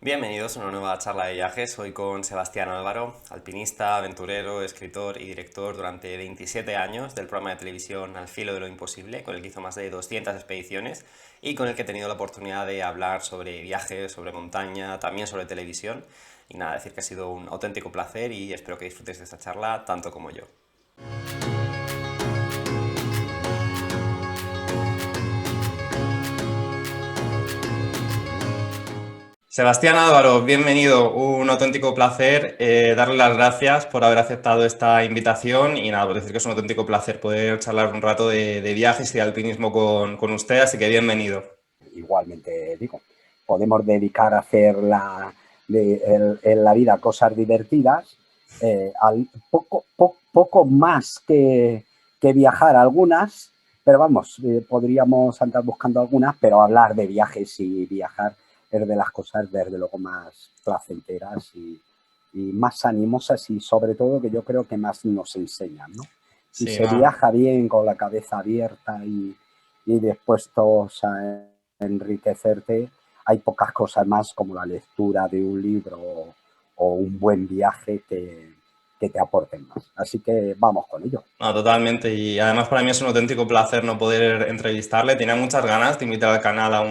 Bienvenidos a una nueva charla de viajes. Hoy con Sebastián Álvaro, alpinista, aventurero, escritor y director durante 27 años del programa de televisión Al filo de lo imposible, con el que hizo más de 200 expediciones y con el que he tenido la oportunidad de hablar sobre viajes, sobre montaña, también sobre televisión. Y nada, decir que ha sido un auténtico placer y espero que disfrutes de esta charla tanto como yo. Sebastián Álvaro, bienvenido. Un auténtico placer darle las gracias por haber aceptado esta invitación y nada, por decir que es un auténtico placer poder charlar un rato de viajes y de alpinismo con usted, así que bienvenido. Igualmente digo, podemos dedicar a hacer en la vida cosas divertidas, poco más que viajar algunas, pero vamos, podríamos andar buscando algunas, pero hablar de viajes y viajar es de las cosas desde luego más placenteras y más animosas y sobre todo que yo creo que más nos enseñan, ¿no? Si Sí, se no. viaja bien con la cabeza abierta y dispuestos a enriquecerte, hay pocas cosas más como la lectura de un libro o un buen viaje que te aporten más. Así que vamos con ello. No, totalmente. Y además para mí es un auténtico placer no poder entrevistarle. Tenía muchas ganas de invitar al canal a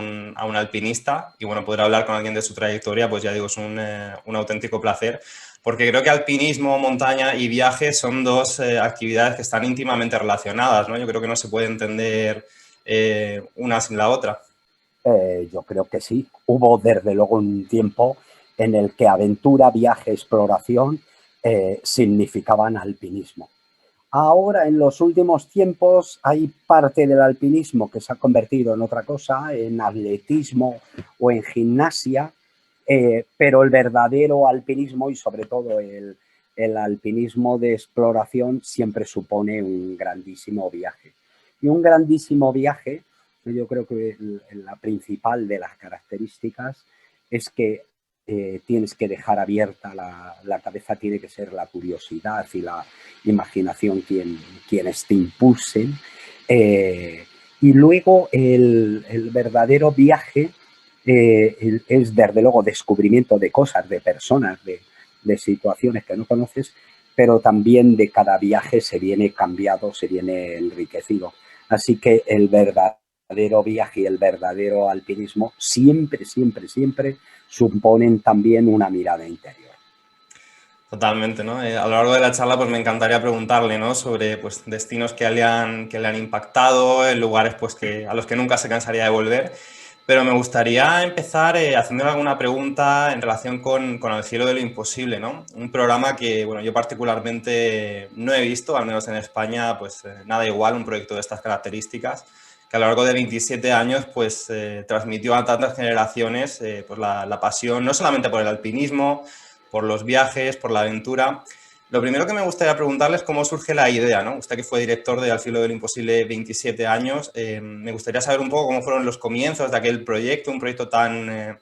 un alpinista y bueno, poder hablar con alguien de su trayectoria, pues ya digo, es un auténtico placer. Porque creo que alpinismo, montaña y viaje son dos actividades que están íntimamente relacionadas, ¿no? Yo creo que no se puede entender una sin la otra. Yo creo que sí. Hubo desde luego un tiempo en el que aventura, viaje, exploración significaban alpinismo. Ahora, en los últimos tiempos, hay parte del alpinismo que se ha convertido en otra cosa, en atletismo o en gimnasia, pero el verdadero alpinismo y sobre todo el alpinismo de exploración siempre supone un grandísimo viaje. Y un grandísimo viaje, yo creo que la principal de las características es que tienes que dejar abierta la cabeza, tiene que ser la curiosidad y la imaginación quienes te impulsen. Y luego el verdadero viaje es desde luego descubrimiento de cosas, de personas, de situaciones que no conoces, pero también de cada viaje se viene cambiado, se viene enriquecido. Así que el verdadero viaje y el verdadero alpinismo siempre, siempre, siempre suponen también una mirada interior. Totalmente, ¿no? A lo largo de la charla, pues me encantaría preguntarle, ¿no? Sobre pues, destinos que le han impactado, en lugares pues, a los que nunca se cansaría de volver. Pero me gustaría empezar haciéndole alguna pregunta en relación con Al cielo de lo imposible, ¿no? Un programa que, bueno, yo particularmente no he visto, al menos en España, pues nada igual, un proyecto de estas características, que a lo largo de 27 años, pues transmitió a tantas generaciones pues, la pasión, no solamente por el alpinismo, por los viajes, por la aventura. Lo primero que me gustaría preguntarle es cómo surge la idea, ¿no? Usted que fue director de Al filo del imposible 27 años, me gustaría saber un poco cómo fueron los comienzos de aquel proyecto, un proyecto tan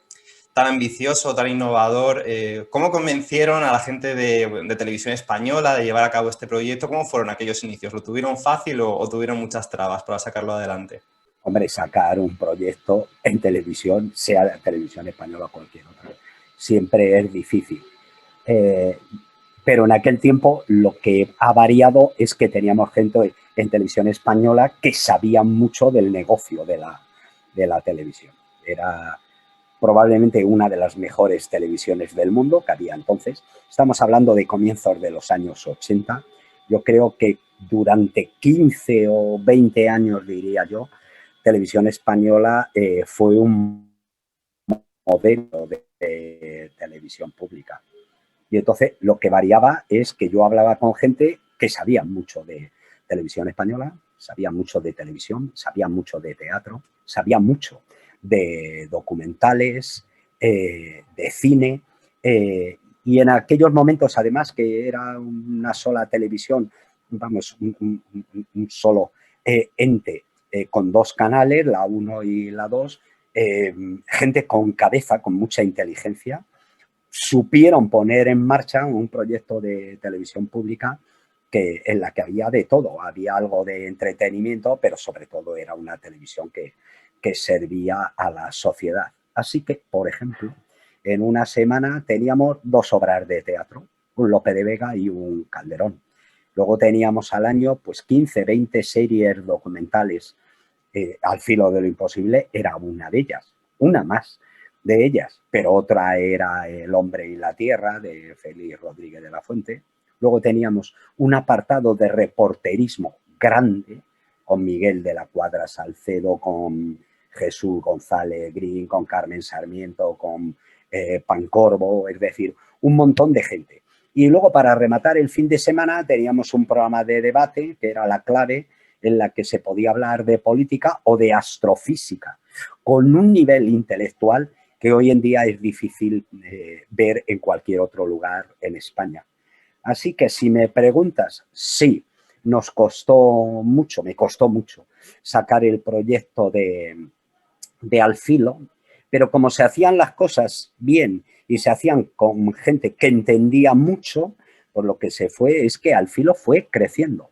ambicioso, tan innovador. ¿Cómo convencieron a la gente de televisión española de llevar a cabo este proyecto? ¿Cómo fueron aquellos inicios? ¿Lo tuvieron fácil o tuvieron muchas trabas para sacarlo adelante? Hombre, sacar un proyecto en televisión, sea de televisión española o cualquier otra, siempre es difícil. Eh, pero en aquel tiempo lo que ha variado es que teníamos gente en televisión española que sabía mucho del negocio de la televisión. Era probablemente una de las mejores televisiones del mundo que había entonces. Estamos hablando de comienzos de los años 80. Yo creo que durante 15 o 20 años, diría yo, Televisión Española fue un modelo de televisión pública. Y entonces lo que variaba es que yo hablaba con gente que sabía mucho de televisión española, sabía mucho de televisión, sabía mucho de teatro, sabía mucho de documentales, de cine. Y en aquellos momentos, además, que era una sola televisión, vamos, un solo ente con dos canales, la uno y la 2, gente con cabeza, con mucha inteligencia, supieron poner en marcha un proyecto de televisión pública en la que había de todo. Había algo de entretenimiento, pero sobre todo era una televisión que servía a la sociedad. Así que, por ejemplo, en una semana teníamos 2 obras de teatro, un Lope de Vega y un Calderón. Luego teníamos al año pues 15, 20 series documentales. Al filo de lo imposible era una de ellas, una más de ellas, pero otra era El hombre y la tierra, de Félix Rodríguez de la Fuente. Luego teníamos un apartado de reporterismo grande, con Miguel de la Cuadra Salcedo, con Jesús González Green, con Carmen Sarmiento, con Pancorbo, es decir, un montón de gente. Y luego, para rematar el fin de semana, teníamos un programa de debate, que era La Clave, en la que se podía hablar de política o de astrofísica, con un nivel intelectual que hoy en día es difícil ver en cualquier otro lugar en España. Así que si me preguntas, sí, nos costó mucho, me costó mucho sacar el proyecto de Al Filo, pero como se hacían las cosas bien y se hacían con gente que entendía mucho, por lo que se fue es que Al Filo fue creciendo.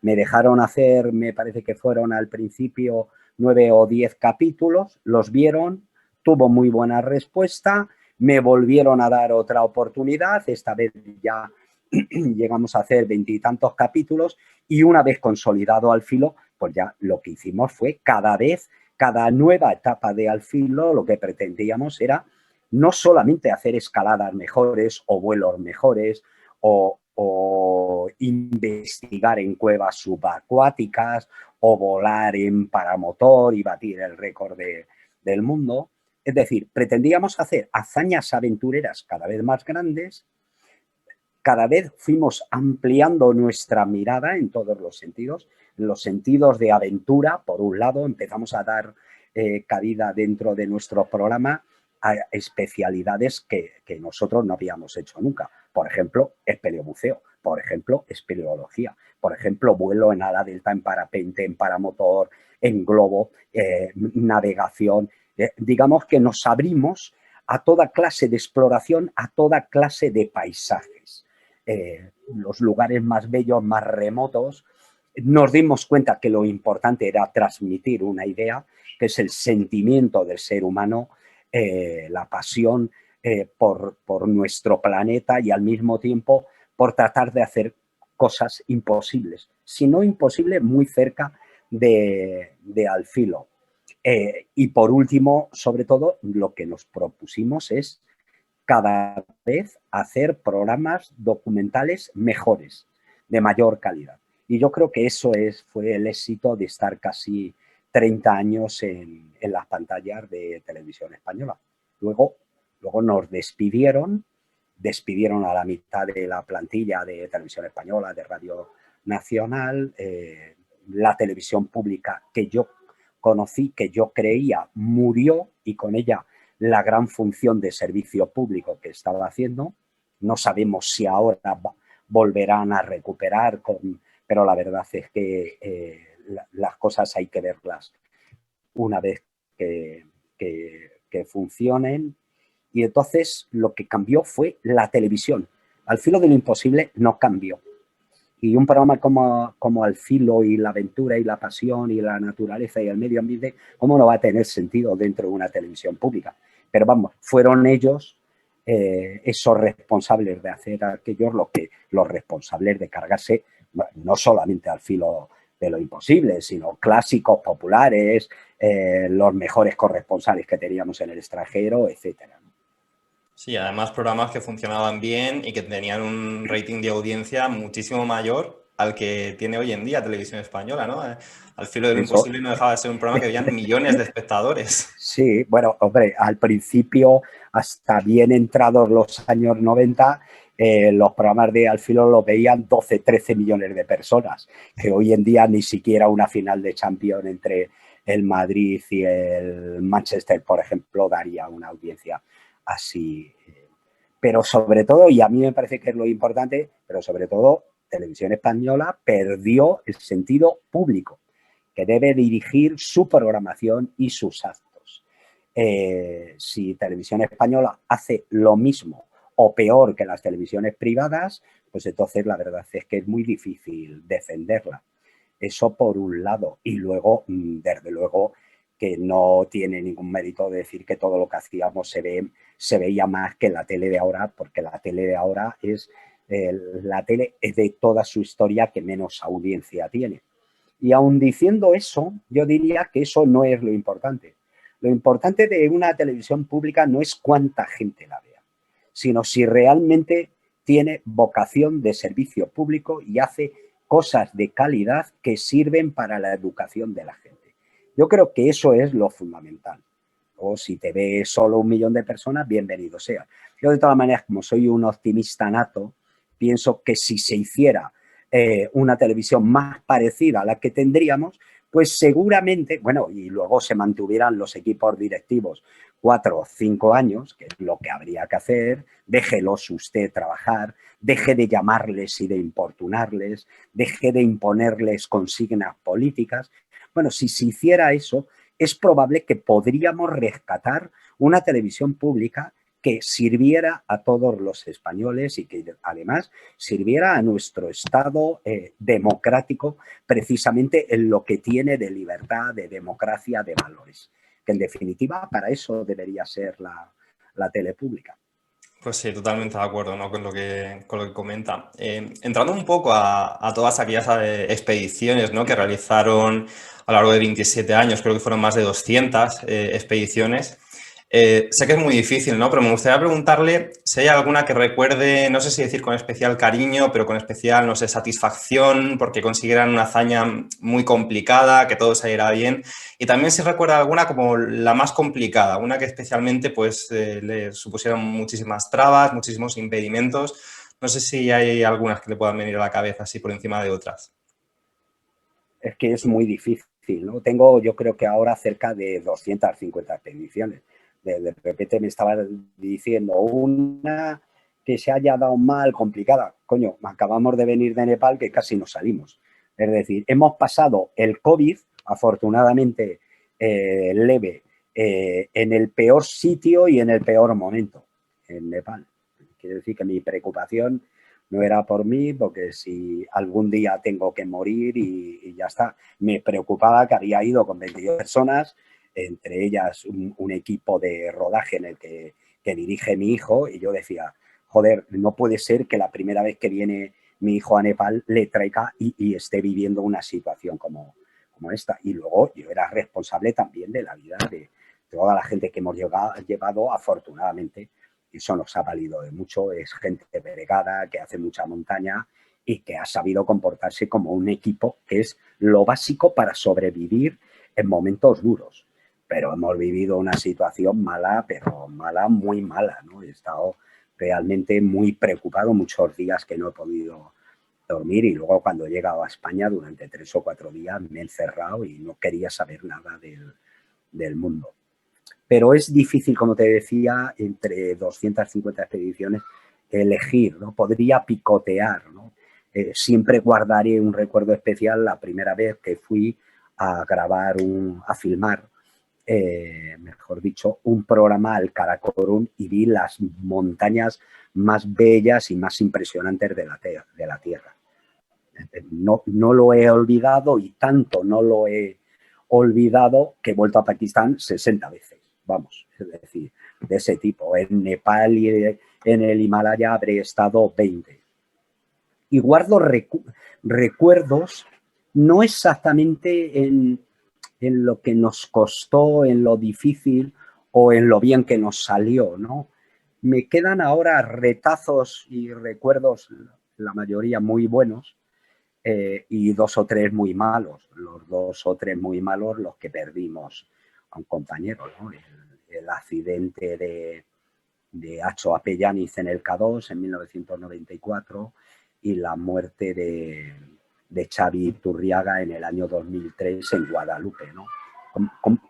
Me dejaron hacer, me parece que fueron al principio 9 o 10 capítulos, los vieron, tuvo muy buena respuesta, me volvieron a dar otra oportunidad, esta vez ya llegamos a hacer 20 y tantos capítulos y una vez consolidado Al Filo, pues ya lo que hicimos fue cada nueva etapa de Al Filo, lo que pretendíamos era no solamente hacer escaladas mejores o vuelos mejores o investigar en cuevas subacuáticas o volar en paramotor y batir el récord del mundo. Es decir, pretendíamos hacer hazañas aventureras cada vez más grandes, cada vez fuimos ampliando nuestra mirada en todos los sentidos de aventura. Por un lado, empezamos a dar cabida dentro de nuestro programa a especialidades que nosotros no habíamos hecho nunca. Por ejemplo, espeleobuceo, por ejemplo, espeleología, por ejemplo, vuelo en ala delta, en parapente, en paramotor, en globo, navegación. Digamos que nos abrimos a toda clase de exploración, a toda clase de paisajes. Los lugares más bellos, más remotos. Nos dimos cuenta que lo importante era transmitir una idea, que es el sentimiento del ser humano, la pasión por nuestro planeta y al mismo tiempo por tratar de hacer cosas imposibles, si no imposible, muy cerca de Al Filo. Y por último, sobre todo, lo que nos propusimos es cada vez hacer programas documentales mejores, de mayor calidad. Y yo creo que eso fue el éxito de estar casi 30 años en las pantallas de televisión española. Luego nos despidieron a la mitad de la plantilla de televisión española, de Radio Nacional, la televisión pública que yo conocí, que yo creía, murió y con ella la gran función de servicio público que estaba haciendo. No sabemos si ahora volverán a recuperar, pero la verdad es que las cosas hay que verlas una vez que funcionen. Y entonces lo que cambió fue la televisión. Al Filo de lo Imposible no cambió. Y un programa como Al Filo y la aventura y la pasión y la naturaleza y el medio ambiente, ¿cómo no va a tener sentido dentro de una televisión pública? Pero vamos, fueron ellos esos responsables de hacer aquellos los responsables de cargarse no solamente Al Filo de lo Imposible, sino clásicos populares, los mejores corresponsales que teníamos en el extranjero, etcétera. Sí, además programas que funcionaban bien y que tenían un rating de audiencia muchísimo mayor al que tiene hoy en día Televisión Española, ¿no? Al Filo de lo Imposible no dejaba de ser un programa que veían millones de espectadores. Sí, bueno, hombre, al principio, hasta bien entrados los años 90, los programas de Al Filo los veían 12, 13 millones de personas, que hoy en día ni siquiera una final de Champions entre el Madrid y el Manchester, por ejemplo, daría una audiencia así. Pero sobre todo, y a mí me parece que es lo importante, pero sobre todo, Televisión Española perdió el sentido público, que debe dirigir su programación y sus actos. Si Televisión Española hace lo mismo o peor que las televisiones privadas, pues entonces la verdad es que es muy difícil defenderla. Eso por un lado. Y luego, desde luego, que no tiene ningún mérito decir que todo lo que hacíamos se veía más que la tele de ahora, porque la tele de ahora es la tele es de toda su historia que menos audiencia tiene. Y aun diciendo eso, yo diría que eso no es lo importante. Lo importante de una televisión pública no es cuánta gente la vea, sino si realmente tiene vocación de servicio público y hace cosas de calidad que sirven para la educación de la gente. Yo creo que eso es lo fundamental. O si te ve solo 1 millón de personas, bienvenido sea. Yo, de todas maneras, como soy un optimista nato, pienso que si se hiciera una televisión más parecida a la que tendríamos, pues seguramente, bueno, y luego se mantuvieran los equipos directivos 4 o 5 años, que es lo que habría que hacer, déjelos usted trabajar, deje de llamarles y de importunarles, deje de imponerles consignas políticas. Bueno, si se hiciera eso, es probable que podríamos rescatar una televisión pública que sirviera a todos los españoles y que además sirviera a nuestro Estado democrático precisamente en lo que tiene de libertad, de democracia, de valores. Que en definitiva para eso debería ser la tele pública. Pues sí, totalmente de acuerdo, ¿no? con lo que comenta. Entrando un poco a todas aquellas expediciones, ¿no? que realizaron a lo largo de 27 años, creo que fueron más de 200 expediciones. Sé que es muy difícil, ¿no? Pero me gustaría preguntarle si hay alguna que recuerde, no sé si decir con especial cariño, pero con especial, no sé, satisfacción, porque consiguieran una hazaña muy complicada, que todo saliera bien. Y también si recuerda alguna como la más complicada, una que especialmente pues le supusieron muchísimas trabas, muchísimos impedimentos. No sé si hay algunas que le puedan venir a la cabeza así por encima de otras. Es que es muy difícil, ¿no? Tengo, yo creo que ahora cerca de 250 expediciones. De repente me estaba diciendo una que se haya dado mal, complicada. Coño, acabamos de venir de Nepal que casi nos salimos. Es decir, hemos pasado el COVID, afortunadamente leve, en el peor sitio y en el peor momento, en Nepal. Quiere decir que mi preocupación no era por mí, porque si algún día tengo que morir y ya está. Me preocupaba que había ido con 22 personas, entre ellas un equipo de rodaje en el que dirige mi hijo, y yo decía, joder, no puede ser que la primera vez que viene mi hijo a Nepal le traiga y esté viviendo una situación como esta. Y luego yo era responsable también de la vida de toda la gente que hemos llevado afortunadamente. Eso nos ha valido de mucho, es gente bregada, que hace mucha montaña y que ha sabido comportarse como un equipo, que es lo básico para sobrevivir en momentos duros. Pero hemos vivido una situación mala, pero mala, muy mala, ¿no? He estado realmente muy preocupado muchos días que no he podido dormir, y luego cuando he llegado a España durante 3 o 4 días me he encerrado y no quería saber nada del mundo. Pero es difícil, como te decía, entre 250 expediciones, elegir, ¿no? Podría picotear, ¿no? Siempre guardaré un recuerdo especial la primera vez que fui a grabar, a filmar, mejor dicho, un programa al Karakorum, y vi las montañas más bellas y más impresionantes de la Tierra. No lo he olvidado, y tanto no lo he olvidado que he vuelto a Pakistán 60 veces. Vamos, es decir, de ese tipo. En Nepal y en el Himalaya habré estado 20. Y guardo recuerdos, no exactamente en lo que nos costó, en lo difícil o en lo bien que nos salió, ¿no? Me quedan ahora retazos y recuerdos, la mayoría muy buenos, y 2 o 3 muy malos. Los 2 o 3 muy malos, los que perdimos a un compañero, ¿no? El accidente de Acho Apellaniz en el K2 en 1994 y la muerte de Xavi Turriaga en el año 2003 en Guadalupe, ¿no?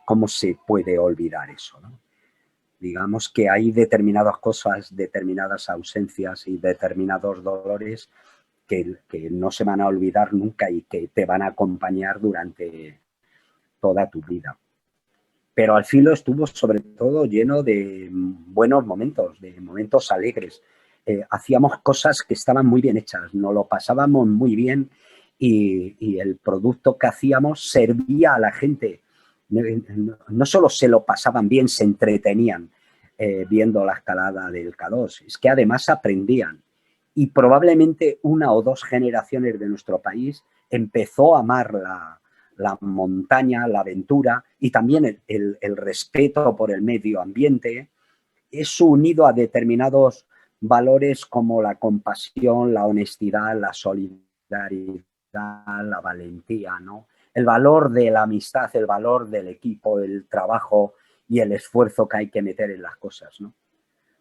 ¿Cómo se puede olvidar eso, ¿no? Digamos que hay determinadas cosas, determinadas ausencias y determinados dolores que no se van a olvidar nunca y que te van a acompañar durante toda tu vida. Pero al filo estuvo sobre todo lleno de buenos momentos, de momentos alegres. Hacíamos cosas que estaban muy bien hechas, nos lo pasábamos muy bien, y el producto que hacíamos servía a la gente no solo se lo pasaban bien, se entretenían viendo la escalada del K2, es que además aprendían. Y probablemente una o dos generaciones de nuestro país empezó a amar la montaña, la aventura y también el respeto por el medio ambiente. Eso unido a determinados valores como la compasión, la honestidad, la solidaridad, la valentía, ¿no? El valor de la amistad, el valor del equipo, el trabajo y el esfuerzo que hay que meter en las cosas, ¿no?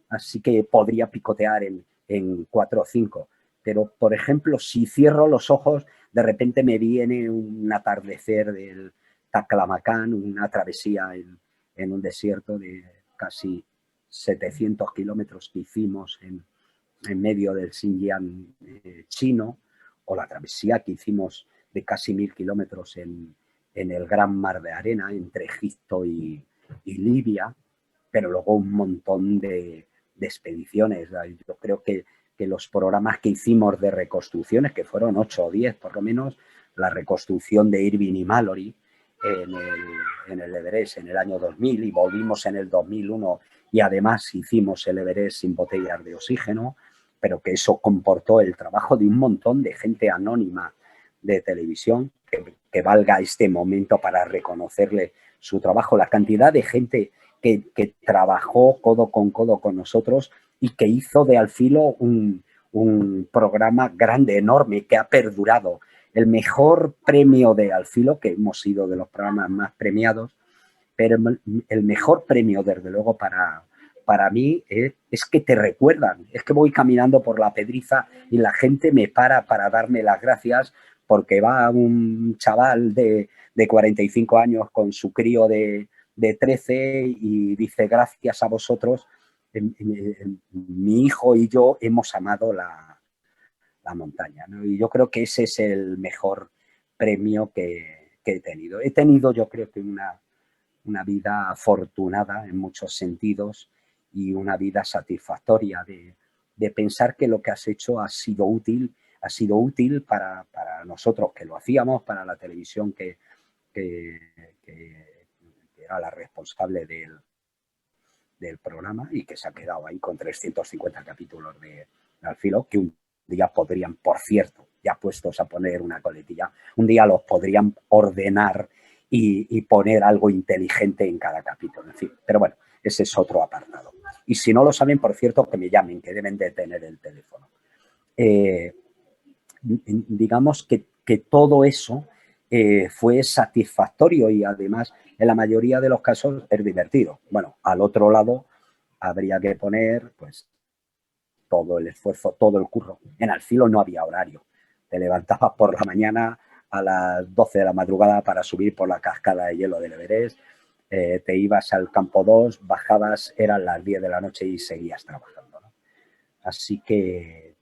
Así que podría picotear en 4 o 5. Pero, por ejemplo, si cierro los ojos, de repente me viene un atardecer del Taklamakan, una travesía en un desierto de casi 700 kilómetros que hicimos en medio del Xinjiang chino, o la travesía que hicimos de casi 1000 kilómetros en el Gran Mar de Arena entre Egipto y Libia, pero luego un montón de expediciones. Yo creo que los programas que hicimos de reconstrucciones, que fueron 8 o 10 por lo menos, la reconstrucción de Irving y Mallory en el Everest en el año 2000 y volvimos en el 2001 y además hicimos el Everest sin botellas de oxígeno, pero que eso comportó el trabajo de un montón de gente anónima de televisión, que valga este momento para reconocerle su trabajo, la cantidad de gente que trabajó codo con nosotros y que hizo de Al Filo un programa grande, enorme, que ha perdurado. El mejor premio de Al Filo, que hemos sido de los programas más premiados, pero el mejor premio, desde luego, para mí es que te recuerdan. Es que voy caminando por la Pedriza y la gente me para darme las gracias porque va un chaval de 45 años con su crío de 13 y dice gracias a vosotros, mi hijo y yo hemos amado la montaña, ¿no? Y yo creo que ese es el mejor premio que he tenido. He tenido, yo creo que una vida afortunada en muchos sentidos y una vida satisfactoria de pensar que lo que has hecho ha sido útil para nosotros que lo hacíamos, para la televisión que era la responsable del programa y que se ha quedado ahí con 350 capítulos de Al Filo, que un día podrían, por cierto, ya puestos a poner una coletilla, un día los podrían ordenar y poner algo inteligente en cada capítulo. En fin, pero bueno, ese es otro apartado. Y si no lo saben, por cierto, que me llamen, que deben de tener el teléfono. Digamos que todo eso fue satisfactorio y además en la mayoría de los casos es divertido. Bueno, al otro lado habría que poner pues todo el esfuerzo, todo el curro. En Al Filo no había horario. Te levantabas por la mañana a las 12 de la madrugada para subir por la cascada de hielo del Everest, te ibas al campo 2, bajabas, eran las 10 de la noche y seguías trabajando, ¿no? Así que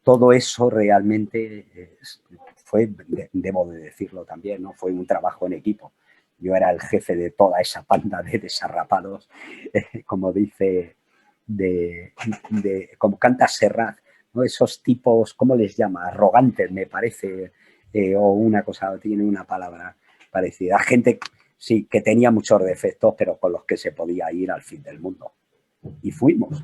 todo eso realmente fue, debo de decirlo también, ¿no? Fue un trabajo en equipo. Yo era el jefe de toda esa banda de desarrapados, como dice, como canta Serrat, ¿no? Esos tipos, ¿cómo les llama? Arrogantes, me parece, o una cosa, tiene una palabra parecida. Gente, sí, que tenía muchos defectos, pero con los que se podía ir al fin del mundo. Y fuimos.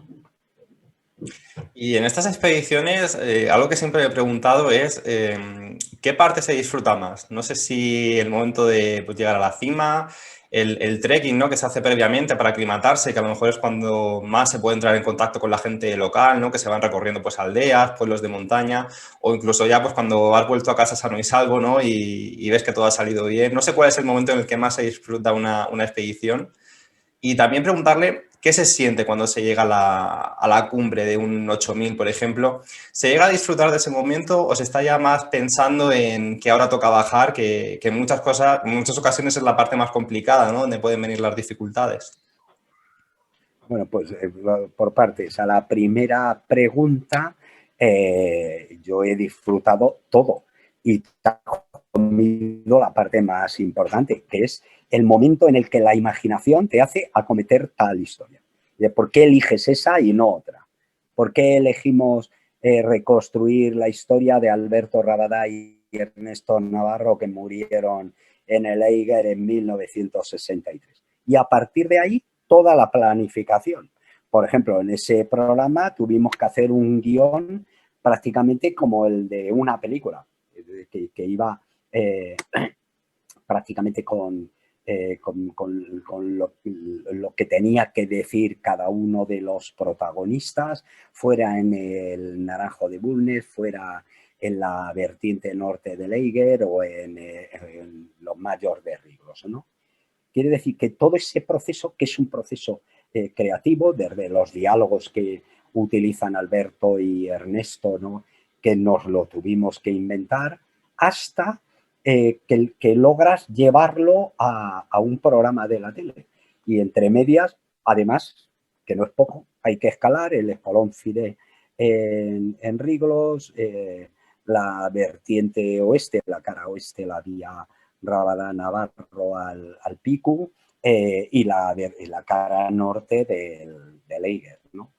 Y en estas expediciones, algo que siempre he preguntado es ¿qué parte se disfruta más? No sé si el momento de pues, llegar a la cima, el trekking, ¿no? Que se hace previamente para aclimatarse, que a lo mejor es cuando más se puede entrar en contacto con la gente local, ¿no? Que se van recorriendo pues, aldeas, pueblos de montaña, o incluso ya pues, cuando has vuelto a casa sano y salvo, ¿no? Y ves que todo ha salido bien. No sé cuál es el momento en el que más se disfruta una expedición. Y también preguntarle qué se siente cuando se llega a la cumbre de un 8000, por ejemplo. ¿Se llega a disfrutar de ese momento o se está ya más pensando en que ahora toca bajar, que en muchas ocasiones es la parte más complicada, ¿no? Donde pueden venir las dificultades? Bueno, pues por partes. A la primera pregunta, yo he disfrutado todo y comido la parte más importante, que es el momento en el que la imaginación te hace acometer tal historia. De por qué eliges esa y no otra. ¿Por qué elegimos reconstruir la historia de Alberto Rabadá y Ernesto Navarro que murieron en el Eiger en 1963. Y a partir de ahí, toda la planificación. Por ejemplo, en ese programa tuvimos que hacer un guión prácticamente como el de una película, que iba prácticamente con lo que tenía que decir cada uno de los protagonistas, fuera en el Naranjo de Bulnes, fuera en la vertiente norte del Eiger o en los Mayores de Riglos, ¿no? Quiere decir que todo ese proceso, que es un proceso creativo, desde los diálogos que utilizan Alberto y Ernesto, ¿no?, que nos lo tuvimos que inventar, hasta que logras llevarlo a un programa de la tele. Y entre medias, además, que no es poco, hay que escalar el Espolón Fide en Riglos, la vertiente oeste, la cara oeste, la vía Rabadá-Navarro al Picu, y la cara norte del Eiger, ¿no?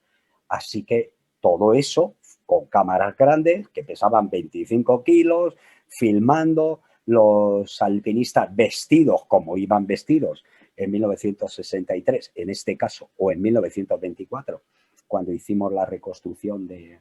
Así que todo eso con cámaras grandes que pesaban 25 kilos, filmando, los alpinistas vestidos como iban vestidos en 1963, en este caso, o en 1924, cuando hicimos la reconstrucción de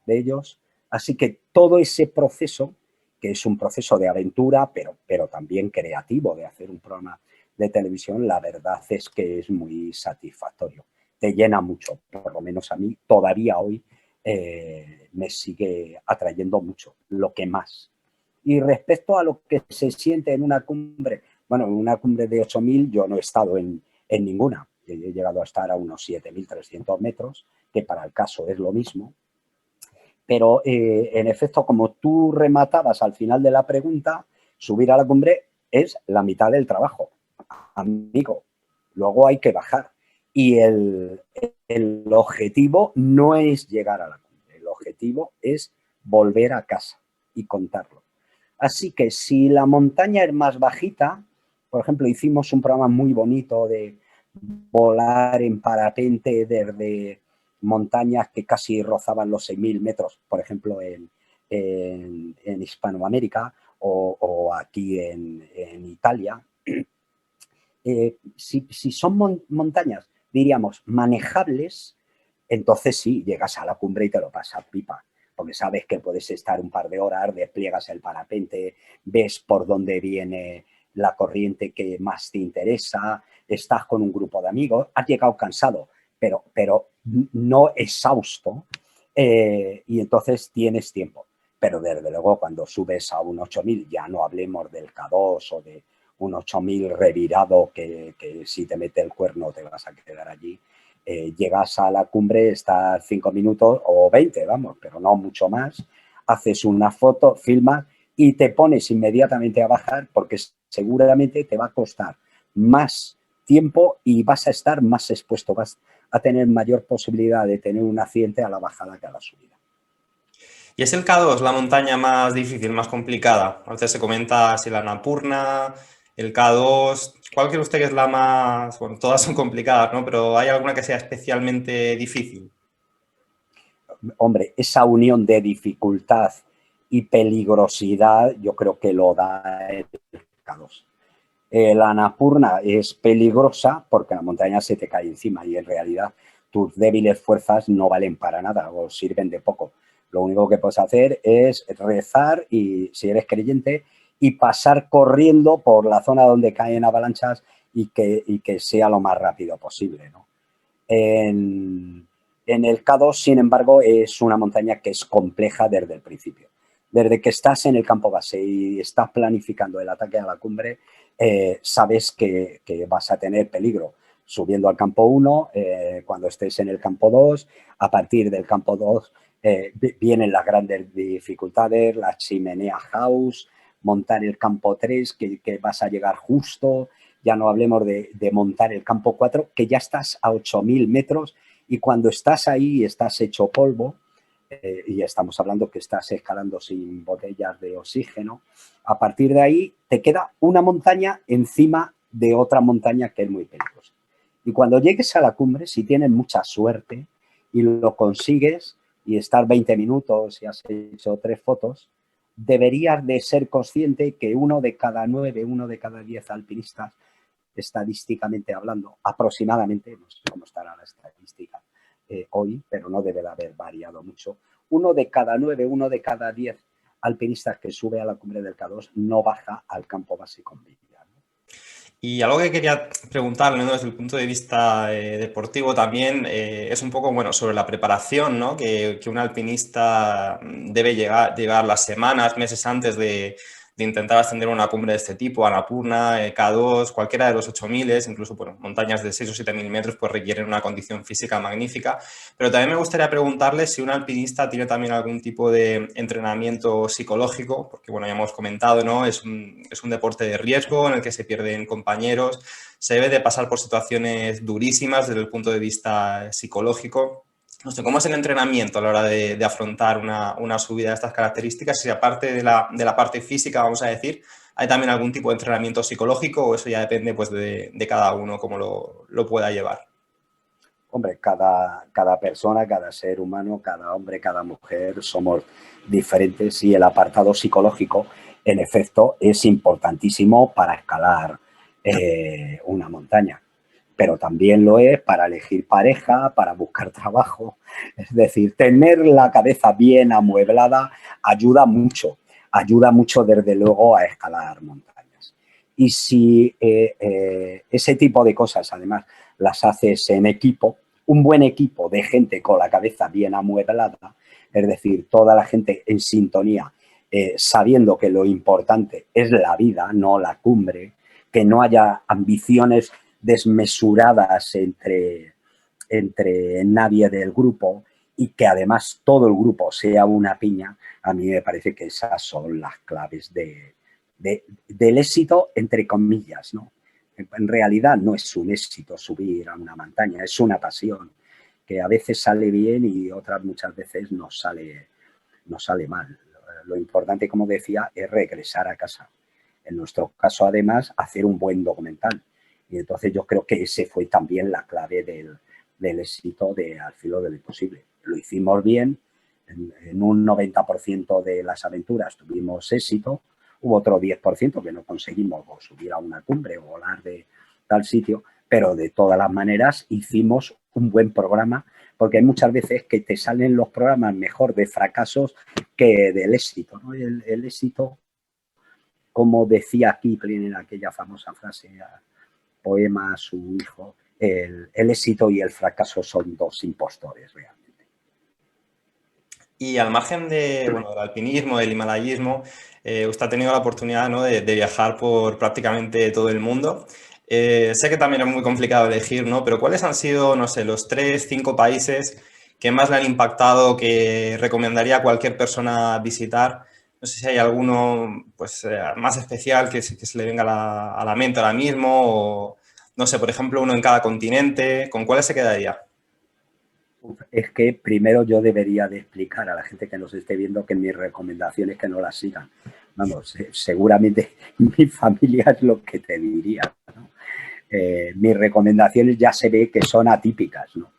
ellos. Así que todo ese proceso, que es un proceso de aventura, pero también creativo, de hacer un programa de televisión, la verdad es que es muy satisfactorio. Te llena mucho, por lo menos a mí, todavía hoy me sigue atrayendo mucho, lo que más. Y respecto a lo que se siente en una cumbre, bueno, en una cumbre de 8.000 yo no he estado en ninguna. He llegado a estar a unos 7.300 metros, que para el caso es lo mismo. Pero, en efecto, como tú rematabas al final de la pregunta, subir a la cumbre es la mitad del trabajo, amigo. Luego hay que bajar. Y el objetivo no es llegar a la cumbre, el objetivo es volver a casa y contarlo. Así que si la montaña es más bajita, por ejemplo, hicimos un programa muy bonito de volar en parapente desde montañas que casi rozaban los 6.000 metros, por ejemplo, en Hispanoamérica o aquí en Italia. Si son montañas, diríamos, manejables, entonces sí, llegas a la cumbre y te lo pasas pipa, porque sabes que puedes estar un par de horas, despliegas el parapente, ves por dónde viene la corriente que más te interesa, estás con un grupo de amigos, has llegado cansado, pero no exhausto, y entonces tienes tiempo. Pero desde luego cuando subes a un 8.000, ya no hablemos del K2 o de un 8.000 revirado que si te mete el cuerno te vas a quedar allí. Llegas a la cumbre, estás 5 minutos o 20, vamos, pero no mucho más, haces una foto, filmas y te pones inmediatamente a bajar porque seguramente te va a costar más tiempo y vas a estar más expuesto, vas a tener mayor posibilidad de tener un accidente a la bajada que a la subida. ¿Y es el K2 la montaña más difícil, más complicada? A veces se comenta si la Annapurna, el K2. ¿Cuál cree usted que es la más...? Bueno, todas son complicadas, ¿no? Pero ¿hay alguna que sea especialmente difícil? Hombre, esa unión de dificultad y peligrosidad yo creo que lo da el K2. La Annapurna es peligrosa porque la montaña se te cae encima y en realidad tus débiles fuerzas no valen para nada o sirven de poco. Lo único que puedes hacer es rezar y, si eres creyente, y pasar corriendo por la zona donde caen avalanchas y que sea lo más rápido posible, ¿no? En el K2, sin embargo, es una montaña que es compleja desde el principio. Desde que estás en el campo base y estás planificando el ataque a la cumbre, sabes que vas a tener peligro. Subiendo al campo 1, cuando estés en el campo 2, a partir del campo 2 vienen las grandes dificultades, la chimenea house, montar el campo 3, que vas a llegar justo, ya no hablemos de montar el campo 4, que ya estás a 8.000 metros y cuando estás ahí estás hecho polvo, y estamos hablando que estás escalando sin botellas de oxígeno. A partir de ahí te queda una montaña encima de otra montaña que es muy peligrosa. Y cuando llegues a la cumbre, si tienes mucha suerte y lo consigues y estar 20 minutos y has hecho 3 fotos, deberías de ser consciente que 1 de cada 9, 1 de cada 10 alpinistas, estadísticamente hablando, aproximadamente, no sé cómo estará la estadística hoy, pero no debe de haber variado mucho, 1 de cada 9, 1 de cada 10 alpinistas que sube a la cumbre del K2 no baja al campo base con vida. Y algo que quería preguntarle, ¿no? Desde el punto de vista deportivo también, es un poco, bueno, sobre la preparación, ¿no? Que un alpinista debe llegar las semanas, meses antes de intentar ascender a una cumbre de este tipo, Annapurna, K2, cualquiera de los 8000, incluso bueno, montañas de 6 o 7000 metros, pues requieren una condición física magnífica. Pero también me gustaría preguntarle si un alpinista tiene también algún tipo de entrenamiento psicológico, porque bueno, ya hemos comentado, ¿no? Es un deporte de riesgo en el que se pierden compañeros, se debe de pasar por situaciones durísimas desde el punto de vista psicológico. No sé, ¿cómo es el entrenamiento a la hora de afrontar una subida de estas características? Si aparte de la parte física, vamos a decir, ¿hay también algún tipo de entrenamiento psicológico o eso ya depende pues, de cada uno, cómo lo pueda llevar? Hombre, cada persona, cada ser humano, cada hombre, cada mujer, somos diferentes y el apartado psicológico, en efecto, es importantísimo para escalar una montaña, pero también lo es para elegir pareja, para buscar trabajo. Es decir, tener la cabeza bien amueblada ayuda mucho desde luego a escalar montañas. Y si ese tipo de cosas, además, las haces en equipo, un buen equipo de gente con la cabeza bien amueblada, es decir, toda la gente en sintonía, sabiendo que lo importante es la vida, no la cumbre, que no haya ambiciones desmesuradas entre nadie del grupo y que además todo el grupo sea una piña, a mí me parece que esas son las claves del éxito, entre comillas, ¿no? En realidad no es un éxito subir a una montaña, es una pasión que a veces sale bien y otras muchas veces nos sale mal. Lo importante, como decía, es regresar a casa. En nuestro caso, además, hacer un buen documental. Y entonces yo creo que ese fue también la clave del éxito de Al filo de lo imposible. Lo hicimos bien, en un 90% de las aventuras tuvimos éxito, hubo otro 10% que no conseguimos subir a una cumbre o volar de tal sitio, pero de todas las maneras hicimos un buen programa, porque hay muchas veces que te salen los programas mejor de fracasos que del éxito, ¿no? El éxito, como decía Kipling en aquella famosa frase, poema a su hijo, el éxito y el fracaso son dos impostores realmente. Y al margen del alpinismo, del himalayismo, usted ha tenido la oportunidad, ¿no? de viajar por prácticamente todo el mundo. Sé que también es muy complicado elegir, ¿no? Pero ¿cuáles han sido, no sé, los 3, 5 países que más le han impactado, que recomendaría a cualquier persona visitar? No sé si hay alguno pues, más especial que se le venga a la mente ahora mismo, o no sé, por ejemplo, uno en cada continente. ¿Con cuáles se quedaría? Es que primero yo debería de explicar a la gente que nos esté viendo que mis recomendaciones que no las sigan. Vamos, seguramente mi familia es lo que te diría, ¿no? Mis recomendaciones ya se ve que son atípicas, ¿no?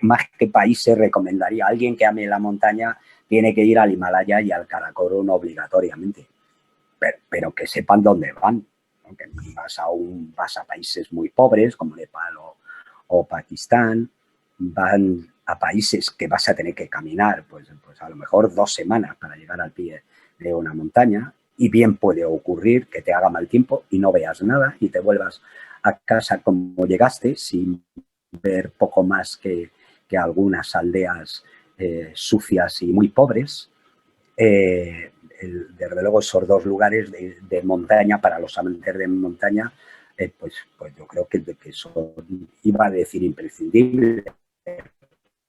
Más que países recomendaría a alguien que ame la montaña, tiene que ir al Himalaya y al Karakorum obligatoriamente, pero que sepan dónde van. Aunque vas a países muy pobres como Nepal o Pakistán, van a países que vas a tener que caminar pues a lo mejor 2 semanas para llegar al pie de una montaña, y bien puede ocurrir que te haga mal tiempo y no veas nada y te vuelvas a casa como llegaste, sin ver poco más que algunas aldeas sucias y muy pobres. Desde luego esos 2 lugares de montaña, para los amantes de montaña, pues yo creo que son, iba a decir imprescindibles,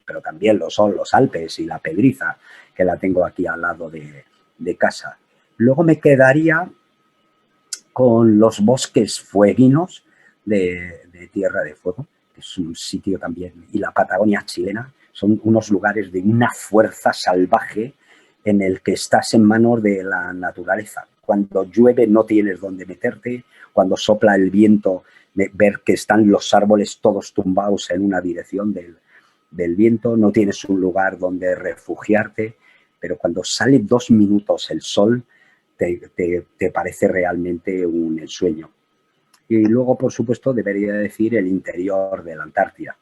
pero también lo son los Alpes y la Pedriza, que la tengo aquí al lado de casa. Luego me quedaría con los bosques fueguinos de Tierra de Fuego, que es un sitio también, y la Patagonia chilena, son unos lugares de una fuerza salvaje en el que estás en manos de la naturaleza. Cuando llueve no tienes dónde meterte, cuando sopla el viento, ver que están los árboles todos tumbados en una dirección del viento, no tienes un lugar donde refugiarte. pero cuando sale 2 minutos el sol, te parece realmente un ensueño. Y luego, por supuesto, debería decir el interior de la Antártida.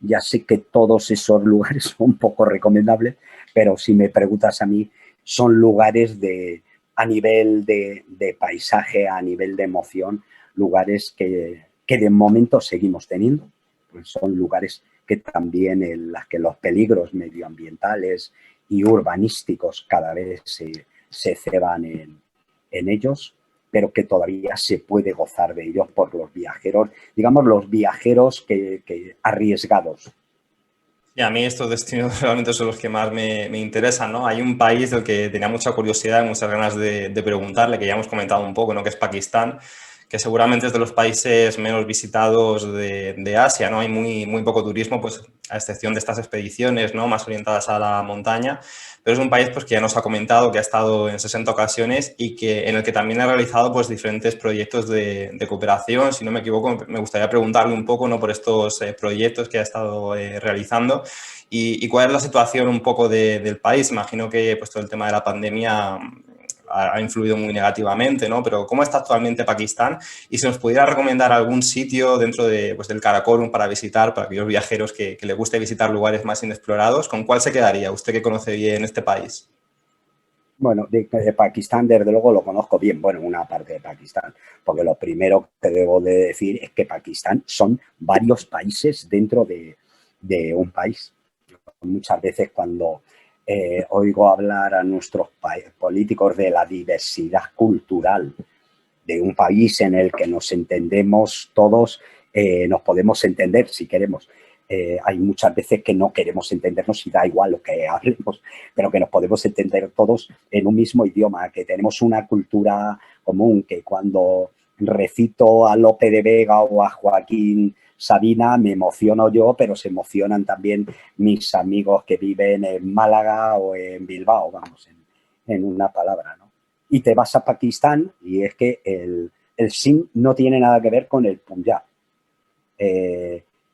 Ya sé que todos esos lugares son poco recomendables, pero si me preguntas a mí, son lugares a nivel de paisaje, a nivel de emoción, lugares que de momento seguimos teniendo. Pues son lugares que también en las que los peligros medioambientales y urbanísticos cada vez se ceban en ellos, pero que todavía se puede gozar de ellos por los viajeros, digamos, los viajeros que arriesgados. Y a mí estos destinos realmente son los que más me interesan, ¿no? Hay un país del que tenía mucha curiosidad y muchas ganas de preguntarle, que ya hemos comentado un poco, ¿no? Que es Pakistán, que seguramente es de los países menos visitados de Asia, ¿no? Hay muy poco turismo, pues a excepción de estas expediciones, ¿no? Más orientadas a la montaña, pero es un país pues, que ya nos ha comentado que ha estado en 60 ocasiones y en el que también ha realizado pues, diferentes proyectos de cooperación. Si no me equivoco, me gustaría preguntarle un poco, ¿no? Por estos proyectos que ha estado realizando y cuál es la situación un poco del país. Imagino que pues, todo el tema de la pandemia ha influido muy negativamente, ¿no? Pero ¿cómo está actualmente Pakistán? Y si nos pudiera recomendar algún sitio dentro pues, del Karakorum para visitar, para aquellos viajeros que les guste visitar lugares más inexplorados, ¿con cuál se quedaría? Usted que conoce bien este país. Bueno, de Pakistán, desde luego, lo conozco bien, bueno, una parte de Pakistán, porque lo primero que debo de decir es que Pakistán son varios países dentro de un país. Muchas veces cuando oigo hablar a nuestros políticos de la diversidad cultural de un país en el que nos entendemos todos, nos podemos entender si queremos. Hay muchas veces que no queremos entendernos y da igual lo que hablemos, pero que nos podemos entender todos en un mismo idioma, que tenemos una cultura común, que cuando recito a Lope de Vega o a Joaquín Sabina me emociono yo, pero se emocionan también mis amigos que viven en Málaga o en Bilbao, vamos, en una palabra, ¿no? Y te vas a Pakistán y es que el Sindh no tiene nada que ver con el Punjab.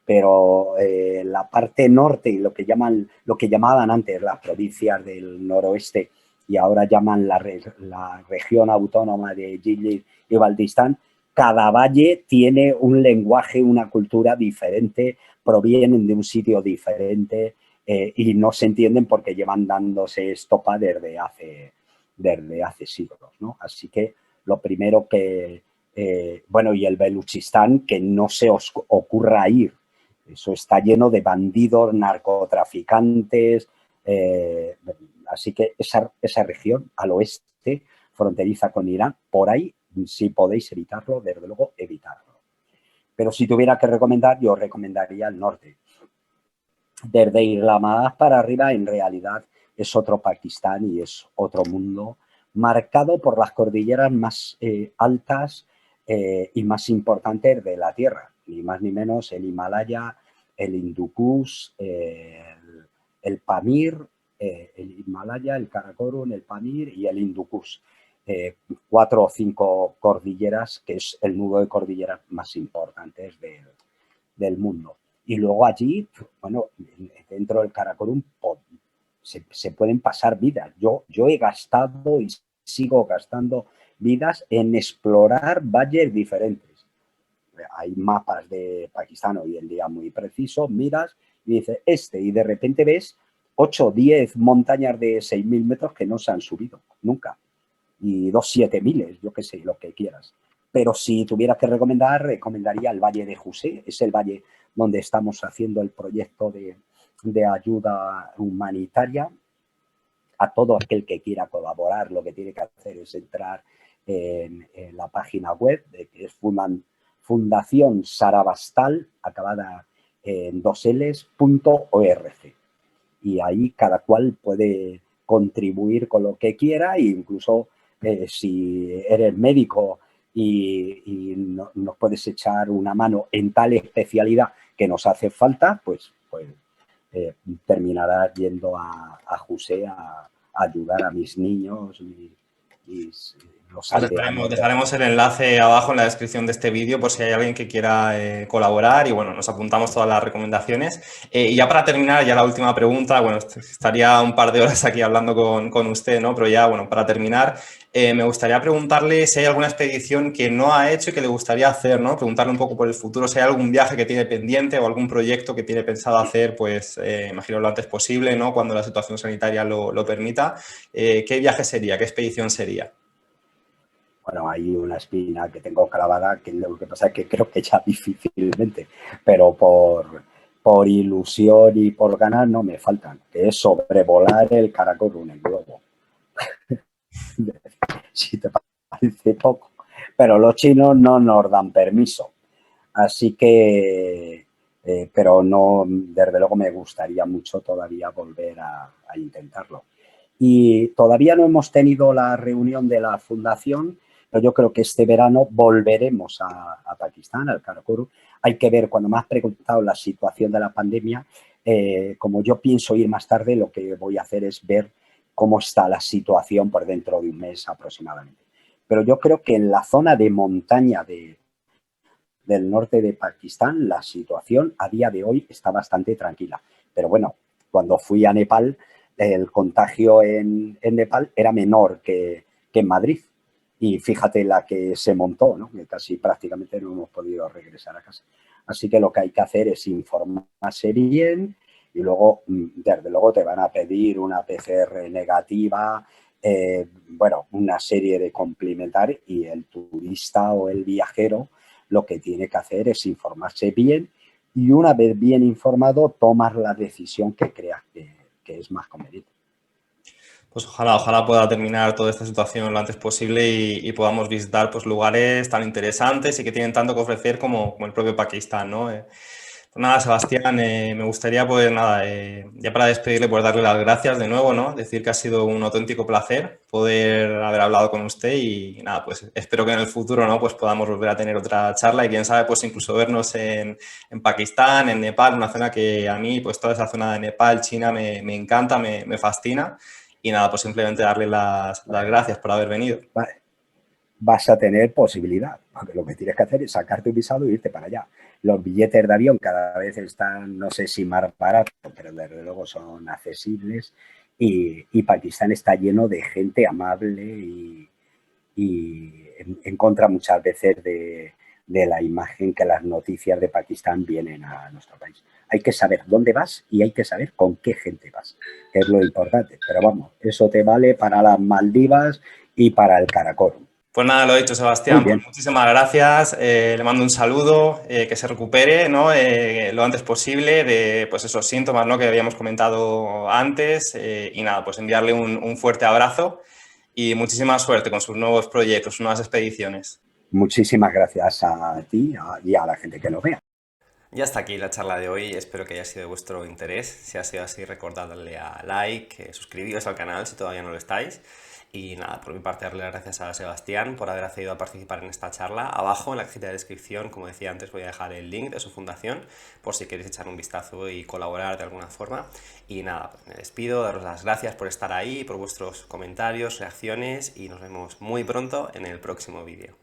Pero la parte norte y lo que llamaban antes las provincias del noroeste y ahora llaman la región autónoma de Gilgit y Baltistán, cada valle tiene un lenguaje, una cultura diferente, provienen de un sitio diferente y no se entienden porque llevan dándose estopa desde hace siglos, ¿no? Así que lo primero bueno, y el Beluchistán, que no se os ocurra ir. Eso está lleno de bandidos, narcotraficantes. Así que esa región al oeste, fronteriza con Irán, por ahí, si podéis evitarlo, desde luego, evitarlo. Pero si tuviera que recomendar, yo recomendaría el norte. Desde Islamabad para arriba, en realidad, es otro Pakistán y es otro mundo, marcado por las cordilleras más altas y más importantes de la Tierra, ni más ni menos el Himalaya, el Hindu Kush, el Pamir, el Himalaya, el Karakorum, el Pamir y el Hindu Kush. 4 o 5 cordilleras, que es el nudo de cordilleras más importantes del mundo. Y luego allí, bueno, dentro del Karakorum se pueden pasar vidas. Yo he gastado y sigo gastando vidas en explorar valles diferentes. Hay mapas de Pakistán hoy en día muy precisos, miras y dices y de repente ves 8 o 10 montañas de 6.000 metros que no se han subido nunca. Y 2 7.000, yo qué sé, lo que quieras. Pero si tuviera que recomendar, recomendaría el Valle de José, es el valle donde estamos haciendo el proyecto de ayuda humanitaria. A todo aquel que quiera colaborar, lo que tiene que hacer es entrar en la página web, que es Fundación Sarabastal, acabada en 2Ls.org. Y ahí cada cual puede contribuir con lo que quiera e incluso si eres médico y nos puedes echar una mano en tal especialidad que nos hace falta, pues terminarás yendo a José a ayudar a mis niños, los Pues aldeanos. dejaremos el enlace abajo en la descripción de este vídeo por si hay alguien que quiera colaborar y bueno, nos apuntamos todas las recomendaciones. Y ya para terminar, ya la última pregunta, bueno, estaría un par de horas aquí hablando con usted, ¿no? Pero ya, bueno, para terminar, me gustaría preguntarle si hay alguna expedición que no ha hecho y que le gustaría hacer, ¿no? Preguntarle un poco por el futuro, si hay algún viaje que tiene pendiente o algún proyecto que tiene pensado hacer, pues imagino lo antes posible, ¿no? Cuando la situación sanitaria lo permita. ¿Qué viaje sería? ¿Qué expedición sería? Bueno, hay una espina que tengo clavada, que lo que pasa es que creo que ya difícilmente, pero por ilusión y por ganas no me faltan, que es sobrevolar el caracol en el globo. Si te parece poco. Pero los chinos no nos dan permiso. Así que, pero no, desde luego me gustaría mucho todavía volver a intentarlo. Y todavía no hemos tenido la reunión de la fundación, pero yo creo que este verano volveremos a Pakistán, al Karakorum. Hay que ver, cuando me has preguntado la situación de la pandemia, como yo pienso ir más tarde, lo que voy a hacer es ver cómo está la situación por dentro de un mes aproximadamente. Pero yo creo que en la zona de montaña del norte de Pakistán la situación a día de hoy está bastante tranquila. Pero bueno, cuando fui a Nepal, el contagio en Nepal era menor que en Madrid. Y fíjate la que se montó, ¿no? Que casi prácticamente no hemos podido regresar a casa. Así que lo que hay que hacer es informarse bien y luego, desde luego, te van a pedir una PCR negativa, bueno, una serie de complementarios y el turista o el viajero lo que tiene que hacer es informarse bien y una vez bien informado tomar la decisión que creas que es más conveniente. Pues ojalá pueda terminar toda esta situación lo antes posible y podamos visitar pues, lugares tan interesantes y que tienen tanto que ofrecer como el propio Pakistán, ¿no? Pues nada, Sebastián, me gustaría, pues nada, ya para despedirle, pues darle las gracias de nuevo, ¿no? Decir que ha sido un auténtico placer poder haber hablado con usted y nada, pues espero que en el futuro, ¿no? Pues podamos volver a tener otra charla y quién sabe, pues incluso vernos en Pakistán, en Nepal, una zona que a mí, pues toda esa zona de Nepal, China, me encanta, me fascina. Y nada, pues simplemente darle las gracias por haber venido. Vas a tener posibilidad, porque lo que tienes que hacer es sacarte un visado e irte para allá. Los billetes de avión cada vez están, no sé si más baratos, pero desde luego son accesibles y Pakistán está lleno de gente amable y en contra muchas veces de la imagen que las noticias de Pakistán vienen a nuestro país. Hay que saber dónde vas y hay que saber con qué gente vas, que es lo importante. Pero vamos, eso te vale para las Maldivas y para el Karakorum. Pues nada, lo dicho, Muy Sebastián, pues bien. muchísimas gracias. Le mando un saludo, que se recupere, ¿no? Lo antes posible de pues esos síntomas, ¿no? Que habíamos comentado antes. Y nada, pues enviarle un fuerte abrazo y muchísima suerte con sus nuevos proyectos, sus nuevas expediciones. Muchísimas gracias a ti y a la gente que lo vea. Y hasta aquí la charla de hoy, espero que haya sido de vuestro interés. Si ha sido así, recordad darle a like, suscribiros al canal si todavía no lo estáis. Y nada, por mi parte darle las gracias a Sebastián por haber accedido a participar en esta charla. Abajo en la cajita de descripción, como decía antes, voy a dejar el link de su fundación por si queréis echar un vistazo y colaborar de alguna forma. Y nada, pues me despido, daros las gracias por estar ahí, por vuestros comentarios, reacciones y nos vemos muy pronto en el próximo vídeo.